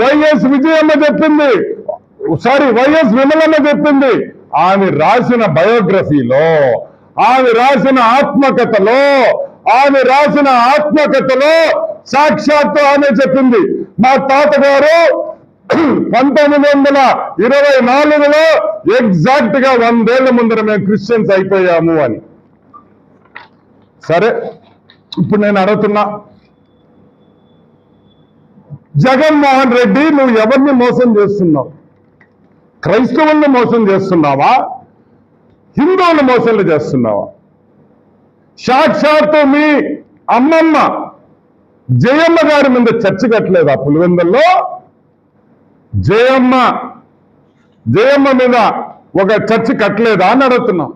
YS Vijayamma చెప్పింది, YS Vimalamma చెప్పింది. ఆమె రాసిన బయోగ్రఫీలో, ఆమె రాసిన ఆత్మకథలో సాక్షాత్తు ఆమె చెప్పింది, మా తాతగారు 1924లో ఎగ్జాక్ట్ గా 100 ఏళ్ల ముందర మేము క్రిస్టియన్స్ అయిపోయాము అని. సరే, ఇప్పుడు నేను అడుగుతున్నా, జగన్మోహన్ రెడ్డి నువ్వు ఎవరిని మోసం చేస్తున్నావు? క్రైస్తవుల్ని మోసం చేస్తున్నావా? హిందువులు మోసాలు చేస్తున్నావా? సాక్షాత్తు మీ అమ్మమ్మ జయమ్మ గారి మీద చర్చ కట్టలేదా పులివెందుల్లో? జయమ్మ మీద ఒక చర్చ కట్టలేదా అని అడుగుతున్నాం.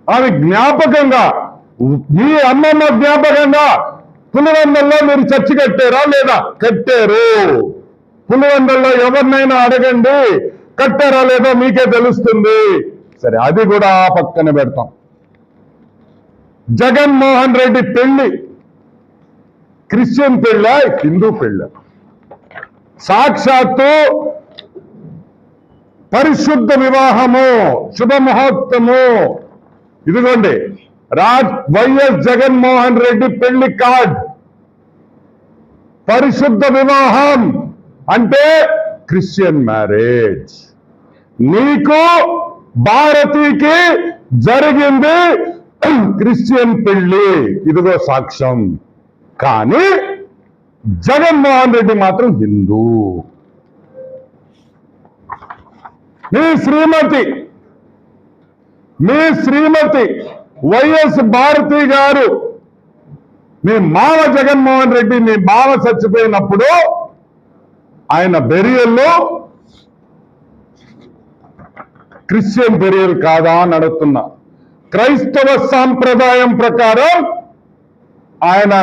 ఆమె జ్ఞాపకంగా, మీ అమ్మమ్మ జ్ఞాపకంగా పులివెందుల్లో మీరు చర్చ కట్టారా లేదా? కట్టారు. పులివెందుల్లో ఎవరినైనా అడగండి, కట్టారా లేదో మీకే తెలుస్తుంది. సరే, అది కూడా పక్కన పెడతాం. జగన్మోహన్ రెడ్డి పెళ్లి క్రిస్టియన్ పెళ్ళ, హిందూ పెళ్ళ? సాక్షాత్తు పరిశుద్ధ వివాహము, శుభముహూర్తము. ఇదిగోండి వైఎస్ జగన్మోహన్ రెడ్డి పెళ్లి కార్డ్. పరిశుద్ధ వివాహం అంటే క్రిస్టియన్ మ్యారేజ్. నీకు భారతీకి జరిగింది క్రిస్టియన్ పెళ్లి, ఇదిగో సాక్ష్యం. కానీ జగన్మోహన్ రెడ్డి మాత్రం హిందూ. మీ శ్రీమతి వైఎస్ భారతి గారు, మీ మావ జగన్మోహన్ రెడ్డి, మీ మావ చచ్చిపోయినప్పుడు ఆయన బెరియల్లో క్రిస్టియన్ బెరియల్ కాదా అని అడుగుతున్నా. క్రైస్తవ సాంప్రదాయం ప్రకారం ఆయన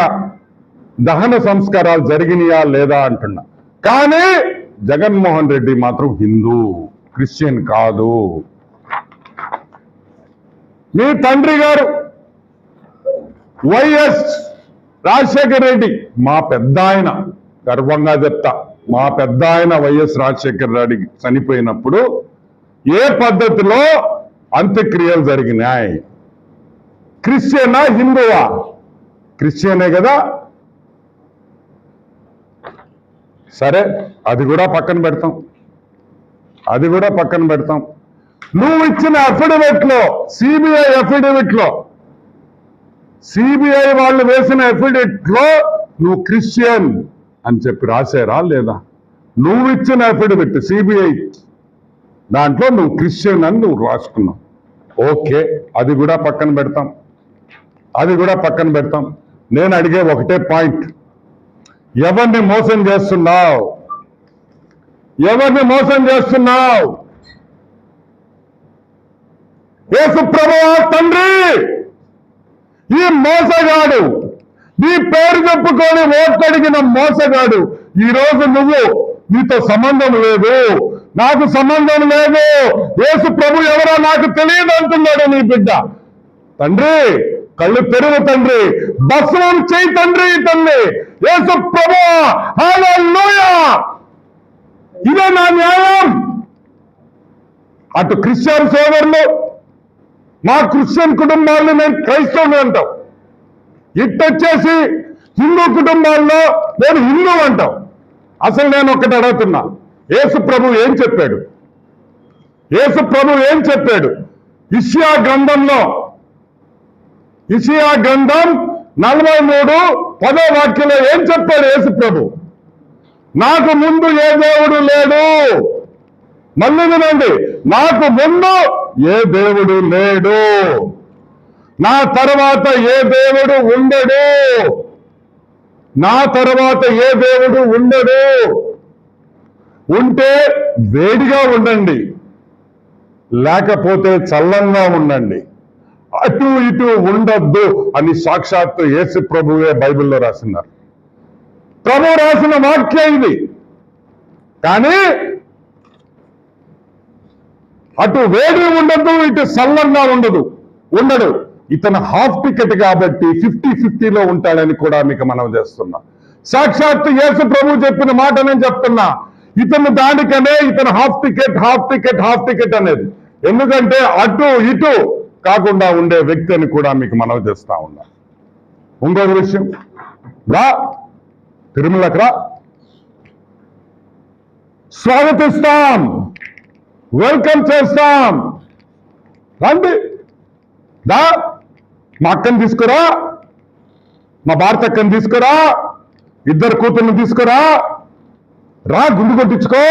దహన సంస్కారాలు జరిగినాయా లేదా అంటున్నా. కానీ జగన్మోహన్ రెడ్డి మాత్రం హిందూ, క్రిస్టియన్ కాదు. మీ తండ్రి గారు వైఎస్ రాజశేఖర రెడ్డి, మా పెద్ద ఆయన, గర్వంగా చెప్తా, మా పెద్ద ఆయన వైఎస్ రాజశేఖర రెడ్డి చనిపోయినప్పుడు ఏ పద్ధతిలో అంత్యక్రియలు జరిగినాయి? క్రిస్టియనా హిందువా? క్రిస్టియనే కదా. సరే, అది కూడా పక్కన పెడతాం. నువ్వు ఇచ్చిన అఫిడవిట్లో, సిబిఐ వాళ్ళు వేసిన అఫిడవిట్లో నువ్వు క్రిస్టియన్ అని చెప్పి రాశారా లేదా? నువ్వు ఇచ్చిన అఫిడవిట్ సిబిఐ దాంట్లో నువ్వు క్రిస్టియన్ అని నువ్వు రాసుకున్నావు. ఓకే, అది కూడా పక్కన పెడతాం. నేను అడిగే ఒకటే పాయింట్, ఎవరిని మోసం చేస్తున్నావు? యేసు ప్రభువా తండ్రి, ఈ మోసగాడు, నీ పేరు చెప్పుకొని ఓట్లడిగిన మోసగాడు, ఈరోజు నీతో సంబంధం లేదు, నాకు సంబంధం లేదు, యేసు ప్రభు ఎవరో నాకు తెలియదు అంటున్నాడు నీ బిడ్డ. తండ్రి, కళ్ళు తెరువు తండ్రి, భస్మం చేయి తండ్రి. యేసు ప్రభువా, హల్లెలూయా. ఇదే నా న్యాయం. అటు క్రిస్టియన్ సోదరులు, మా క్రిస్టియన్ కుటుంబాలను నేను క్రైస్తవులు అంటాం, ఇట్టొచ్చేసి హిందూ కుటుంబాల్లో నేను హిందూ అంటాం. అసలు నేను ఒకటి అడుగుతున్నా, యేసు ప్రభు ఏం చెప్పాడు? ఇషియా గ్రంథం 43:10 వాక్యంలో ఏం చెప్పాడు యేసు ప్రభు? నాకు ముందు ఏ దేవుడు లేడు. మళ్ళీ వినండి, నాకు ముందు ఏ దేవుడు లేడు, నా తర్వాత ఏ దేవుడు ఉండడు. ఉంటే వేడిగా ఉండండి, లేకపోతే చల్లంగా ఉండండి, అటు ఇటు ఉండొద్దు అని సాక్షాత్తు యేసు ప్రభువే బైబిల్లో రాసినారు. ప్రభు రాసిన వాక్యం ఇది. కానీ అటు వేడి ఉండదు, ఇటు చల్లంగా ఉండడు. ఇతను హాఫ్ టికెట్ కాబట్టి 50-50లో ఉంటాడని కూడా మీకు మనం చేస్తున్నా. సాక్షాత్తు యేసు ప్రభు చెప్పిన మాట నేను చెప్తున్నా. ఇతను దానికనే ఇతను హాఫ్ టికెట్ అనేది. ఎందుకంటే అటు ఇటు కాకుండా ఉండే వ్యక్తి అని కూడా మీకు మనవి చేస్తా ఉన్నా. ఇంకొక విషయం, రా తిరుమలకు రా, స్వాగతిస్తాం, వెల్కమ్ చేస్తాం, రండి, దా మా అక్కని తీసుకురా, మా భారత అక్కని తీసుకురా, ఇద్దరు కూతుర్ని తీసుకురా, రా గుండు కొట్టించుకో,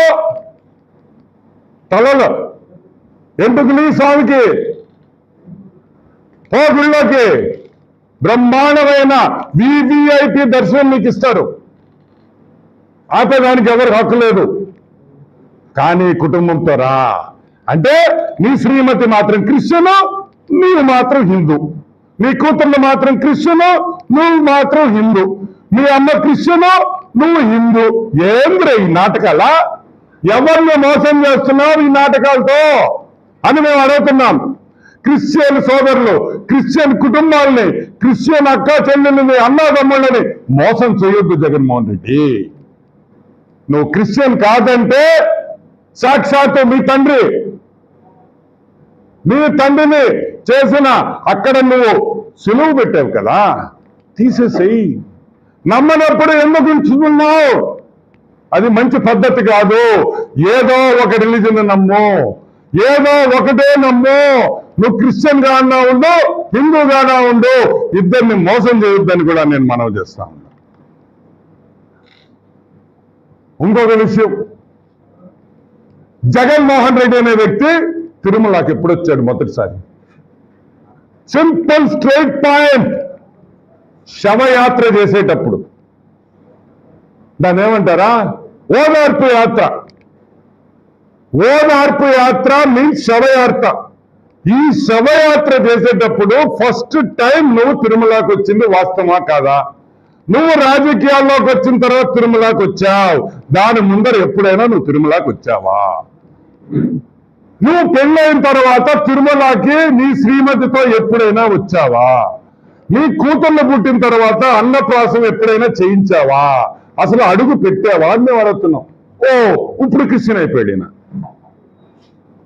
తలలో ఎంటుకుని స్వామికి గుళ్ళోకి బ్రహ్మాండమైన వివిఐపి దర్శనం మీకు ఇస్తారు. ఆపేదానికి ఎవరికి హక్కు లేదు. కానీ కుటుంబంతో రా అంటే నీ శ్రీమతి మాత్రం క్రిస్టియను, నీవు మాత్రం హిందూ, నీ కూతుర్లు మాత్రం క్రిస్టియను, నువ్వు మాత్రం హిందూ, మీ అమ్మ క్రిస్టియను, నువ్వు హిందూ. ఏంద్ర ఈ నాటకాలా? ఎవరిని మోసం చేస్తున్నావు ఈ నాటకాలతో అని మేము అడుగుతున్నాం. క్రిస్టియన్ సోదరులు, క్రిస్టియన్ కుటుంబాలని, క్రిస్టియన్ అక్క చెల్లెళ్ళని, అన్నాదమ్ముళ్ళని మోసం చేయొద్దు జగన్మోహన్ రెడ్డి. నువ్వు క్రిస్టియన్ కాదంటే సాక్షాత్తు మీ తండ్రిని చేసిన అక్కడ నువ్వు సులువు పెట్టావు కదా, తీసేసేయి. నమ్మనప్పుడు ఎందుకు ఉంచుకున్నావు? అది మంచి పద్ధతి కాదు. ఏదో ఒక రిలీజన్ నమ్ము, ఏదో ఒకటే నమ్ము. నువ్వు క్రిస్టియన్ గానా ఉండు, హిందూగానా ఉండు, ఇద్దరిని మోసం చేయొద్దని కూడా నేను మనవి చేస్తా ఉన్నా. ఇంకొక విషయం, జగన్మోహన్ రెడ్డి అనే వ్యక్తి తిరుమలకి ఎప్పుడు వచ్చాడు మొదటిసారి? సింపుల్ స్ట్రైట్ పాయింట్, శవయాత్ర చేసేటప్పుడు. దాన్ని ఏమంటారా? ఓదార్పు యాత్ర. ఓదార్పు యాత్ర మీన్స్ శవయాత్ర. ఈ శవయాత్ర చేసేటప్పుడు ఫస్ట్ టైం నువ్వు తిరుమలకి వచ్చింది వాస్తవమా కాదా? నువ్వు రాజకీయాల్లోకి వచ్చిన తర్వాత తిరుమలకి వచ్చావు, దాని ముందర ఎప్పుడైనా నువ్వు తిరుమలకి వచ్చావా? నువ్వు పెళ్ళైన తర్వాత తిరుమలకి నీ శ్రీమతితో ఎప్పుడైనా వచ్చావా? నీ కూతుర్లు పుట్టిన తర్వాత అన్నప్రాసం ఎప్పుడైనా చేయించావా? అసలు అడుగు పెట్టావా అని మేము అడుగుతున్నాం. ఓ ఇప్పుడు క్రిస్టియన్ అయిపోయాడు,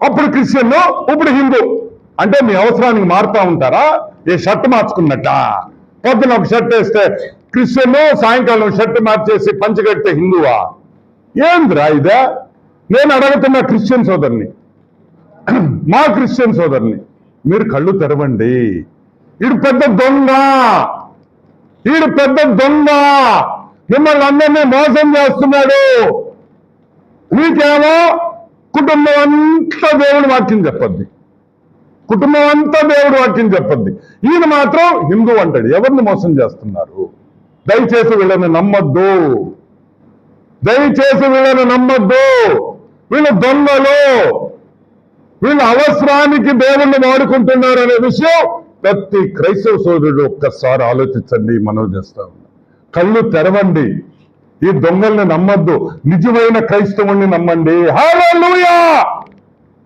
అప్పుడు క్రిస్టియన్, ఇప్పుడు హిందూ అంటే మీ అవసరానికి మారుతా ఉంటారా? ఏ షర్ట్ మార్చుకున్నట్ట? పొద్దున ఒక షర్ట్ వేస్తే క్రిస్టియన్, సాయంకాలం షర్ట్ మార్చేసి పంచగట్టే హిందువా? ఏంద్రా ఇదే? నేను అడుగుతున్న క్రిస్టియన్ సోదరుని, మా క్రిస్టియన్ సోదరుని, మీరు కళ్ళు తెరవండి. ఈడు పెద్ద దొంగ, మిమ్మల్ని అందరినీ మోసం చేస్తున్నాడు. మీకేమో కుటుంబం అంతా దేవుడు వాక్యం చెప్పద్ది, ఈయన మాత్రం హిందూ అంటాడు. ఎవరిని మోసం చేస్తున్నారు? దయచేసి వీళ్ళని నమ్మద్దు, వీళ్ళు దొంగలు, వీళ్ళు అవసరానికి దేవుణ్ణి వాడుకుంటున్నారు అనే విషయం ప్రతి క్రైస్తవ సోదరుడు ఒక్కసారి ఆలోచించండి. మనవి చేస్తా ఉన్నా, కళ్ళు తెరవండి. ఈ దొంగల్ని నమ్మద్దు, నిజమైన క్రైస్తవుల్ని నమ్మండి. హల్లెలూయా,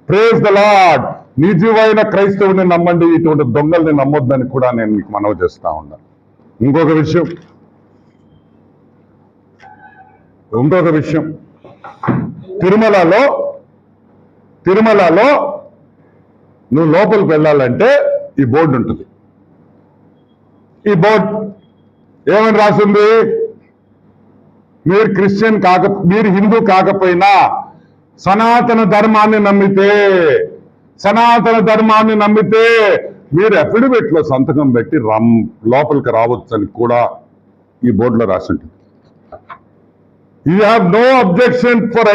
ప్రైజ్ ద లార్డ్. నిజమైన క్రైస్తవుని నమ్మండి, ఇటువంటి దొంగల్ని నమ్మొద్దని కూడా నేను మీకు మనవి చేస్తా ఉన్నా. ఇంకొక విషయం, తిరుమలలో నువ్వు లోపలికి వెళ్ళాలంటే ఈ బోర్డు ఉంటుంది. ఈ బోర్డు ఏమని రాసింది? మీరు హిందూ కాకపోయినా సనాతన ధర్మాన్ని నమ్మితే మీరు అఫిడవిట్ లో సంతకం పెట్టి లోపలికి రావచ్చు అని కూడా ఈ బోర్డులో రాసి ఉంటుంది. You have no objection for